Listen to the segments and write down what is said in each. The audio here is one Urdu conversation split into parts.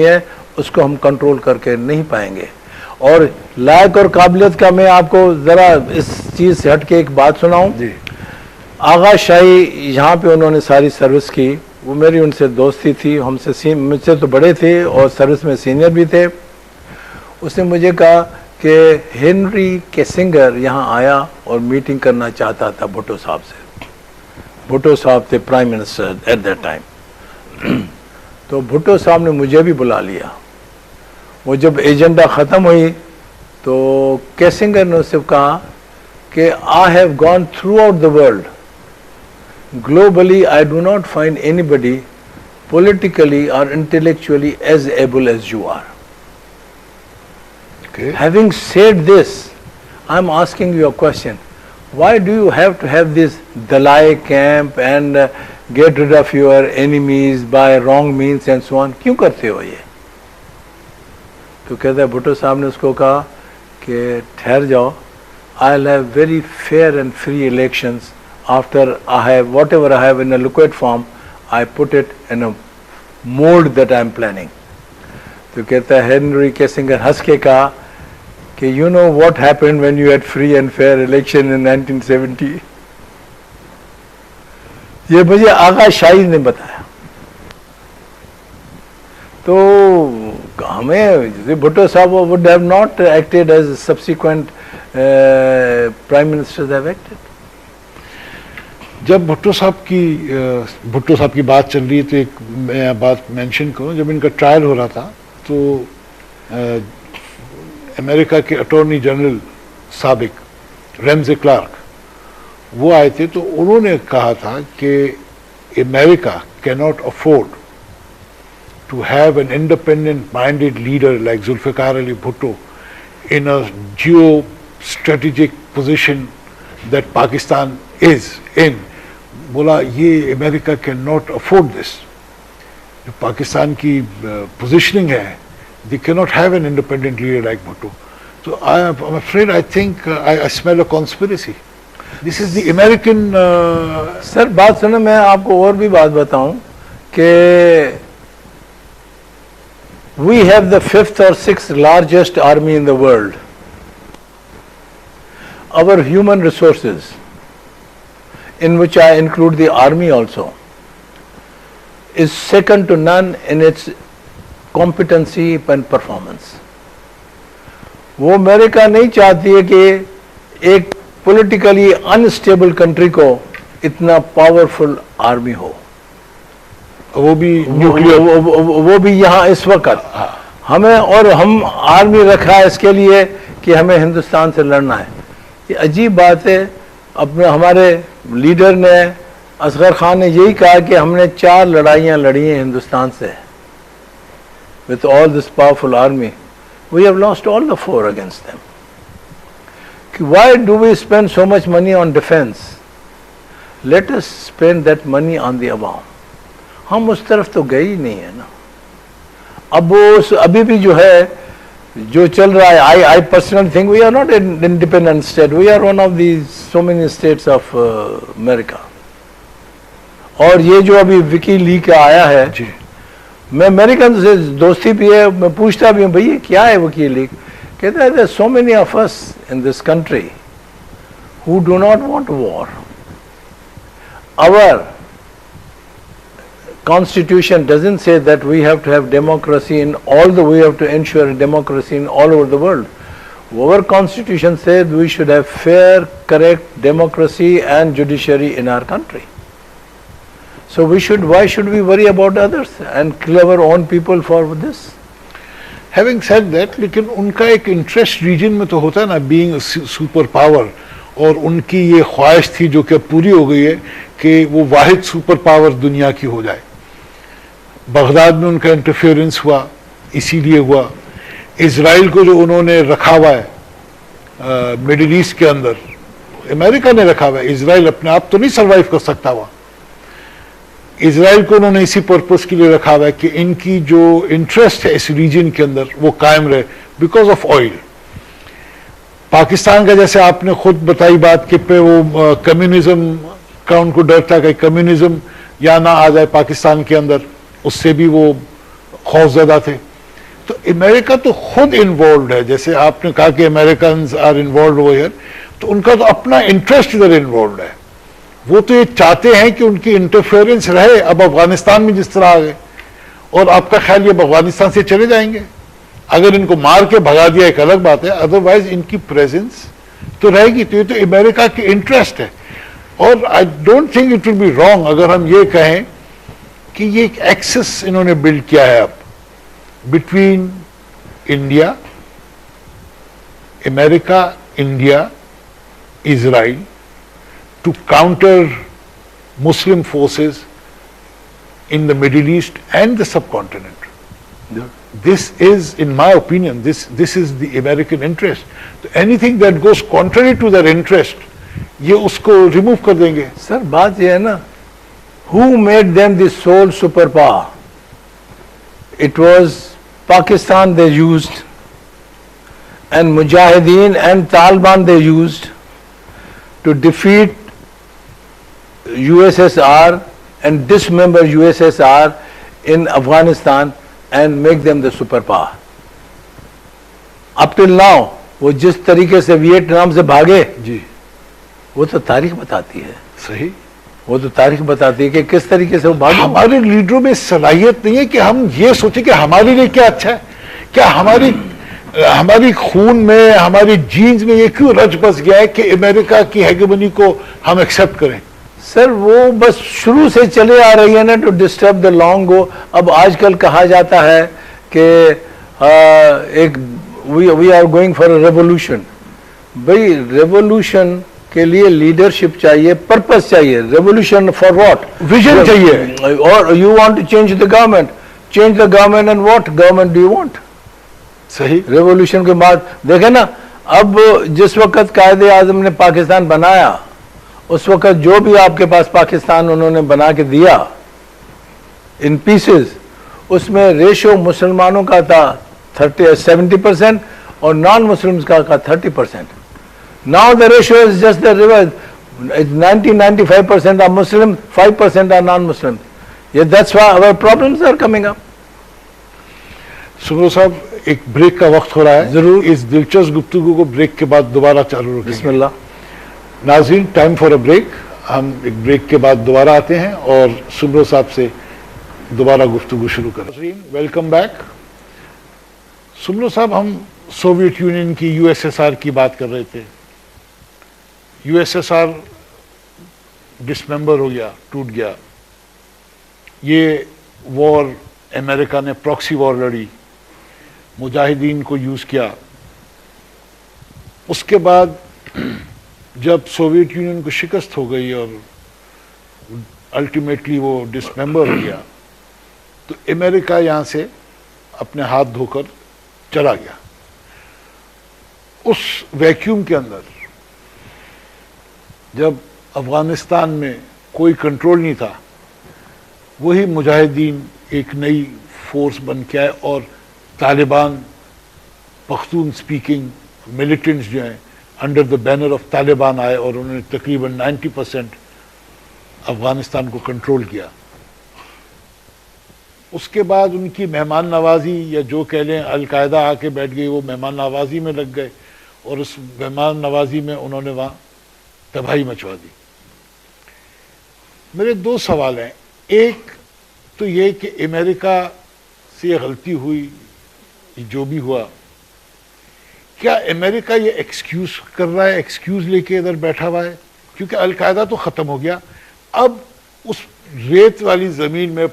ہے اس کو ہم کنٹرول کر کے نہیں پائیں گے. اور لائق اور قابلیت کا میں آپ کو ذرا اس چیز سے ہٹ کے ایک بات سناؤں. آغا شاہی یہاں پہ انہوں نے ساری سروس کی, وہ میری ان سے دوستی تھی, مجھ سے تو بڑے تھے اور سروس میں سینئر بھی تھے. اس نے مجھے کہا کہ ہنری کیسنگر یہاں آیا اور میٹنگ کرنا چاہتا تھا بھٹو صاحب سے. بھٹو صاحب تھے prime minister at that time. تو بھٹو صاحب نے مجھے بھی بلا لیا. وہ جب ایجنڈا ختم ہوئی تو کیسنگر نے اس سے کہا کہ I have gone throughout the world. Globally, I do not find anybody politically or intellectually as able as you are. Okay. Having said this, I am asking you a question. Why do you have to have this Dalai camp and get rid of your enemies by wrong means and so on? کیوں کرتے ہو یہ؟ تو کہتا ہے بھٹو صاحب نے اس کو کہا کہ ٹھہر جاؤ, I'll have very fair and free elections after I have whatever I have in a liquid form, I put it in a mold that I am planning. تو کہتا ہے ہنری کیسنگر ہنس کے کہا کہ you know what happened when you had free and fair election in 1970? یہ مجھے آغا شاہی نے بتایا. تو ہمیں بھٹو صاحب would have not acted as subsequent prime ministers have acted. جب بھٹو صاحب کی بات چل رہی تو ایک میں بات مینشن کروں. جب ان کا ٹرائل ہو رہا تھا تو امریکہ کے اٹارنی جنرل سابق ریمزے کلارک وہ آئے تھے. تو انہوں نے کہا تھا کہ امریکہ cannot afford to have an independent minded leader like Zulfikar Ali Bhutto in a geostrategic position that Pakistan is in. بولا یہ امریکہ cannot afford this. جو پاکستان کی پوزیشننگ ہے, they cannot have an independent leader like Bhutto. So I'm afraid I think I smell a conspiracy. This is the American سر بات سنیں, میں آپ کو اور بھی بات بتاؤں کہ we have the 5th or 6th largest army in the world. Our human resources, in which I include the army also, is second to none in its competency and performance. وہ امریکہ نہیں چاہتی ہے کہ ایک پولیٹیکلی انسٹیبل کنٹری کو اتنا پاورفل آرمی ہو, وہ بھی وہ بھی یہاں اس وقت ہمیں, اور ہم آرمی رکھا ہے اس کے لیے کہ ہمیں ہندوستان سے لڑنا ہے. یہ عجیب بات ہے. ہمارے لیڈر نے اصغر خان نے یہی کہا کہ ہم نے 4 لڑائیاں لڑی ہیں ہندوستان سے. with all this powerful army we have lost all the 4 against them. Why do we spend so much money on defense? Let us spend that money on the عوام. ہم اس طرف تو گئے ہی نہیں ہے نا. اب ابھی بھی جو ہے جو چل رہا ہے, I personally think we are not an independent state. We are one of the so many states of America. اور یہ جو ابھی وکی لیک آیا ہے, میں امریکن سے دوستی بھی ہے, میں پوچھتا بھی ہوں بھئی کیا ہے وکی لیک. کہتا ہے there are so many of us in this country who do not want war. Our Constitution doesn't say that we have to have democracy in all the, we have to ensure democracy in all over the world. Our Constitution says we should have fair, correct democracy and judiciary in our country. So why should we worry about others and kill our own people for this? Having said that, لیکن ان کا ایک انٹرسٹ ریجن میں تو ہوتا ہے نا, بینگ سپر پاور, اور ان کی یہ خواہش تھی جو کہ پوری ہو گئی ہے کہ وہ واحد سپر پاور دنیا کی ہو جائے. بغداد میں ان کا انٹرفیئرنس ہوا, اسی لیے ہوا. اسرائیل کو جو انہوں نے رکھا ہوا ہے مڈل ایسٹ کے اندر, امریکہ نے رکھا ہوا ہے. اسرائیل اپنے آپ تو نہیں سروائیو کر سکتا ہوا. اسرائیل کو انہوں نے اسی پرپس کے لیے رکھا ہوا ہے کہ ان کی جو انٹرسٹ ہے اس ریجن کے اندر وہ قائم رہے بیکاز آف آئل. پاکستان کا جیسے آپ نے خود بتائی بات کہ پہ وہ کمیونزم کا ان کو ڈر تھا کہ کمیونزم یا نہ آ جائے پاکستان کے اندر, اس سے بھی وہ خوف زدہ تھے. تو امریکہ تو خود انوالوڈ ہے. جیسے آپ نے کہا کہ Americans are involved over here, تو ان کا تو اپنا انٹرسٹ ادھر انوالوڈ ہے. وہ تو یہ چاہتے ہیں کہ ان کی انٹرفیئرنس رہے. اب افغانستان میں جس طرح آ گئے, اور آپ کا خیال یہ اب افغانستان سے چلے جائیں گے؟ اگر ان کو مار کے بھگا دیا ایک الگ بات ہے, ادروائز ان کی پریزنس تو رہے گی. تو یہ تو امریکہ کے انٹرسٹ ہے. اور I don't think it will be wrong اگر ہم یہ کہیں کہ یہ ایک ایکسس انہوں نے بلڈ کیا ہے اب بٹوین انڈیا, امریکہ, انڈیا, اسرائیل, to counter Muslim forces in the Middle East and the subcontinent. This is, in my opinion, this is the American interest. So anything that goes contrary to their interest, یہ اس کو remove کر دیں گے. سر بات یہ ہے نا, who made them the sole superpower? It was Pakistan they used, and Mujahideen and Taliban they used to defeat USSR and dismember USSR in Afghanistan and make them the superpower. Up till now, وہ جس طریقے سے ویتنام سے بھاگے, جی وہ تو تاریخ بتاتی ہے. صحیح, وہ تو تاریخ بتاتی ہے کہ کس طریقے سے وہ بھاگے. ہمارے لیڈروں میں صلاحیت نہیں ہے کہ ہم یہ سوچیں کہ ہمارے لیے کیا اچھا ہے. کیا ہماری خون میں, ہماری جینز میں یہ کیوں رچ بس گیا ہے کہ امریکہ کی ہیگمنی کو ہم ایکسپٹ کریں؟ سر وہ بس شروع سے چلے آ رہی ہے نا, to disturb the long go. اب آج کل کہا جاتا ہے کہ ایک we are going for a revolution. بھائی ریولوشن کے لیے لیڈرشپ چاہیے, پرپس چاہیے. Revolution for what? ویژن چاہیے. اور you want to change the government, change the government and what government do you want? صحیح. ریولوشن کے بعد دیکھیں نا, اب جس وقت قائد اعظم نے پاکستان بنایا, اس وقت جو بھی آپ کے پاس پاکستان انہوں نے بنا کے دیا ان پیسز, اس میں ریشو مسلمانوں کا تھا 70% اور نان مسلمز کا 30%. Now the ratio is just the reverse. 90-95% are Muslim, 5% are non-Muslim. Yeah, that's why our problems are coming up. Soomro صاحب, ایک بریک کا وقت ہو رہا ہے. ضرور. اس دلچسپ گفتگو کو بریک کے بعد دوبارہ چالو رکھیں. بسم اللہ. ناظرین, ٹائم فار اے بریک. ہم ایک بریک کے بعد دوبارہ آتے ہیں اور سمرو صاحب سے دوبارہ گفتگو شروع کریں. ناظرین, ویلکم بیک. سمرو صاحب, ہم سوویت یونین کی یو ایس ایس آر کی بات کر رہے تھے. یو ایس ایس آر ڈسممبر ہو گیا, ٹوٹ گیا. یہ وار امریکہ نے پراکسی وار لڑی, مجاہدین کو یوز کیا. اس کے بعد جب سوویت یونین کو شکست ہو گئی اور الٹیمیٹلی وہ ڈسممبر ہو گیا, تو امریکہ یہاں سے اپنے ہاتھ دھو کر چلا گیا. اس ویکیوم کے اندر جب افغانستان میں کوئی کنٹرول نہیں تھا, وہی مجاہدین ایک نئی فورس بن کے آئے اور طالبان, پختون سپیکنگ ملیٹنٹس جو ہیں, under the banner of Taliban آئے اور انہوں نے تقریباً 90% افغانستان کو کنٹرول کیا. اس کے بعد ان کی مہمان نوازی, یا جو کہہ لیں القاعدہ آ کے بیٹھ گئی, وہ مہمان نوازی میں لگ گئے اور اس مہمان نوازی میں انہوں نے وہاں تباہی مچوا دی. میرے دو سوال ہیں. ایک تو یہ کہ امریکہ سے یہ غلطی ہوئی, جو بھی ہوا, کیا امریکہ یہ ایکسکیوز کر رہا ہے, ایکسکیوز لے کے ادھر بیٹھا ہوا ہے؟ کیونکہ القاعدہ تو ختم ہو گیا. اب اس ریت والی زمین میں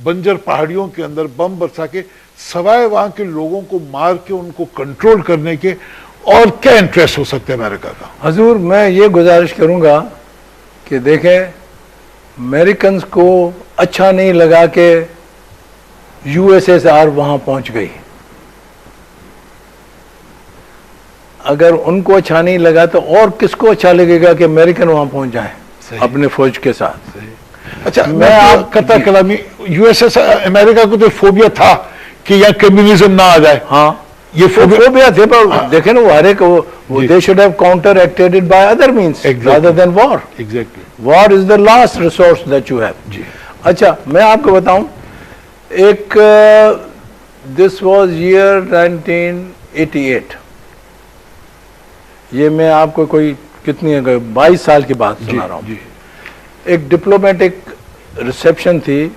بنجر پہاڑیوں کے اندر بم برسا کے, سوائے وہاں کے لوگوں کو مار کے ان کو کنٹرول کرنے کے, اور کیا انٹرسٹ ہو سکتا ہے امریکہ کا؟ حضور, میں یہ گزارش کروں گا کہ دیکھیں, امریکنز کو اچھا نہیں لگا کہ یو ایس ایس آر وہاں پہنچ گئی. اگر ان کو اچھا نہیں لگا تو اور کس کو اچھا لگے گا کہ امریکن وہاں پہنچ جائیں اپنے فوج کے ساتھ؟ اچھا, میں آپ قطع کلامی, یو ایس ایس امریکہ کو تو فوبیا تھا کہ یہاں کمیونزم نہ آ جائے. ہاں, یہ فوبیا تھے, پر دیکھیں نا, وہ ہر ایک they should have counter-acted it by other means rather than war. Exactly. War is the last resource that you have. جی. اچھا, میں آپ کو بتاؤں, ایک دس واز ایئر 1988. یہ میں آپ کو کوئی کتنی 22 سال کی بات سنا رہا ہوں. ایک ڈپلومیٹک ریسیپشن تھی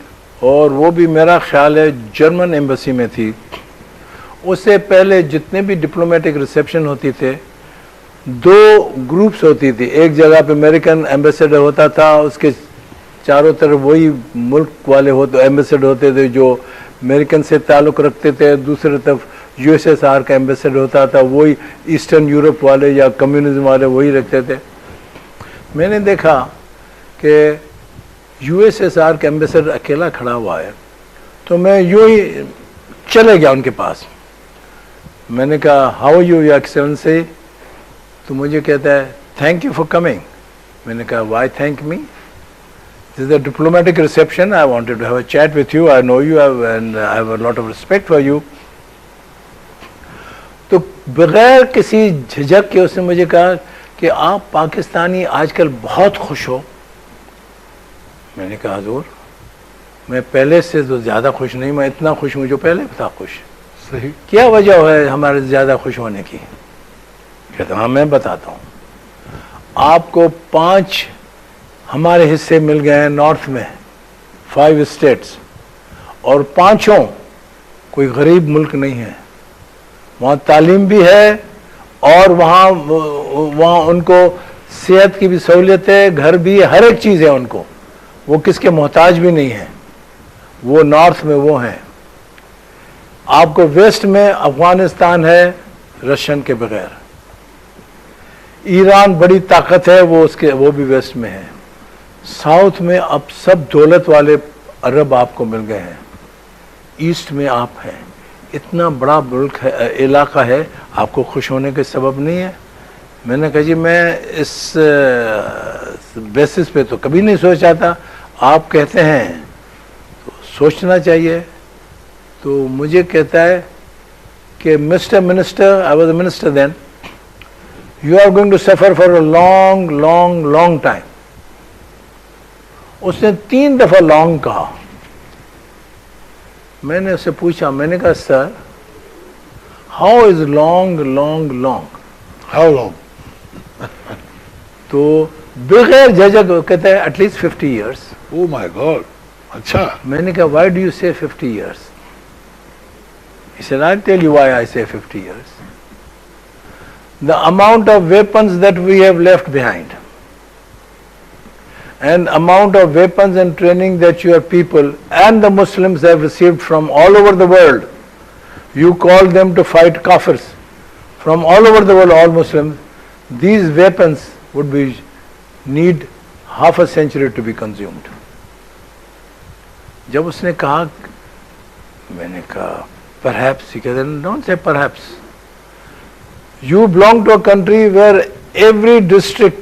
اور وہ بھی میرا خیال ہے جرمن ایمبیسی میں تھی. اس سے پہلے جتنے بھی ڈپلومیٹک ریسیپشن ہوتی تھے 2 گروپس ہوتی تھی. ایک جگہ پہ امریکن ایمبیسیڈر ہوتا تھا, اس کے چاروں طرف وہی ملک والے ایمبیسیڈر ہوتے تھے جو امریکن سے تعلق رکھتے تھے. دوسری طرف USSR کا ایمبیسیڈر ہوتا تھا, وہی ایسٹرن یورپ والے یا کمیونزم والے وہی رکھتے تھے. میں نے دیکھا کہ USSR کا ایمبیسیڈر اکیلا کھڑا ہوا ہے, تو میں یوں ہی چلے گیا ان کے پاس. میں نے کہا how are you your excellency. تو مجھے کہتا ہے تھینک یو فار کمنگ. میں نے کہا why thank me, this is a diplomatic reception. I wanted to have a chat with you. I know you have, and I have a lot of respect for you. تو بغیر کسی جھجک کے اس نے مجھے کہا کہ آپ پاکستانی آج کل بہت خوش ہو. میں نے کہا حضور میں پہلے سے تو زیادہ خوش نہیں, میں اتنا خوش ہوں جو پہلے تھا خوش. صحیح. کیا وجہ ہے ہمارے زیادہ خوش ہونے کی؟ کہتا ہاں میں بتاتا ہوں. آپ کو 5 ہمارے حصے مل گئے ہیں نارتھ میں, 5 اسٹیٹس, اور 5 کوئی غریب ملک نہیں ہے. وہاں تعلیم بھی ہے اور وہاں ان کو صحت کی بھی سہولت ہے, گھر بھی, ہر ایک چیز ہے ان کو. وہ کس کے محتاج بھی نہیں ہے. وہ نارتھ میں وہ ہیں. آپ کو ویسٹ میں افغانستان ہے رشین کے بغیر. ایران بڑی طاقت ہے, وہ بھی ویسٹ میں ہے. ساؤتھ میں اب سب دولت والے عرب آپ کو مل گئے ہیں. ایسٹ میں آپ ہیں. اتنا بڑا ملک ہے, علاقہ ہے, آپ کو خوش ہونے کے سبب نہیں ہے. میں نے کہا جی میں اس بیسس پہ تو کبھی نہیں سوچا تھا, آپ کہتے ہیں تو سوچنا چاہیے. تو مجھے کہتا ہے کہ mister minister, I was a minister then, you are going to suffer for a long long long time. اس نے 3 دفعہ لانگ کہا. میں نے اس سے پوچھا, میں نے کہا sir how is long long long, how long? تو بغیر جھجک کہتا ہے at least 50 years. Oh my god. اچھا. میں نے کہا why do you say 50 years? He said, I'll tell you why I say 50 years. The amount of weapons that we have left behind, and amount of weapons and training that your people and the Muslims have received from all over the world. You call them to fight kafirs from all over the world, all Muslims. These weapons would need half a century to be consumed. جب اس نے کہا, میں نے کہا perhaps, he said, don't say perhaps. You belong to a country where every district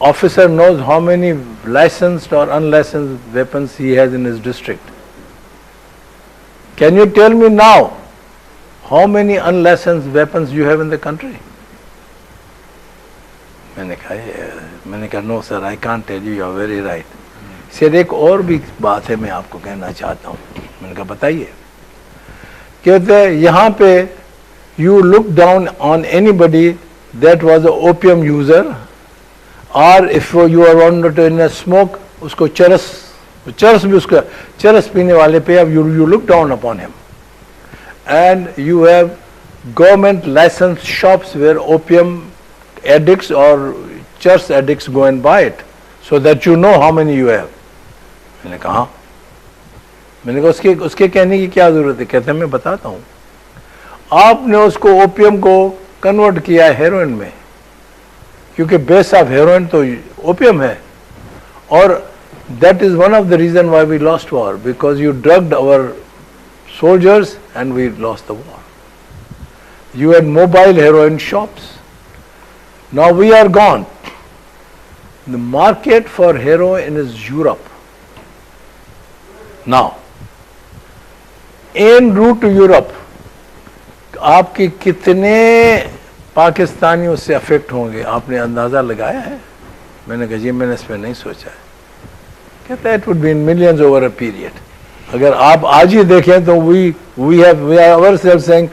officer knows how many licensed or unlicensed weapons he has in his district. Can you tell me now how many unlicensed weapons you have in the country? میں نے کہا no sir, I can't tell you, you are very right. He said, ایک اور بھی بات ہے میں آپ کو کہنا چاہتا ہوں. میں نے کہا بتائیے. کہتے ہیں یہاں پہ you look down on anybody that was an opium user, or if you are wanted to in a smoke, اس کو چرس بھی اس کا چرس پینے والے پہ you look down upon him. And you have government licensed shops where opium addicts or church addicts go and buy it, so that you know how many you have. میں نے کہا میں نے کہا اس کے کہنے کی کیا ضرورت ہے؟ کہتے ہیں میں بتاتا ہوں. آپ نے اس کو اوپیم کو کنورٹ کیا ہے ہیروئن میں, کیونکہ بیس آف ہیروئن تو اوپیم ہے, اور that is one of the reason why we lost war, because you drugged our soldiers and we lost the war. You had mobile heroin shops. Now we are gone. The market for heroin is Europe. Now, en route to Europe, آپ کی کتنے پاکستانی اس سے افیکٹ ہوں گے آپ نے اندازہ لگایا ہے؟ میں نے کہا جی میں نے اس پہ نہیں سوچا ہے. کہتا ہے it would be in millions over a period. اگر آپ آج ہی دیکھیں تو we are ourselves saying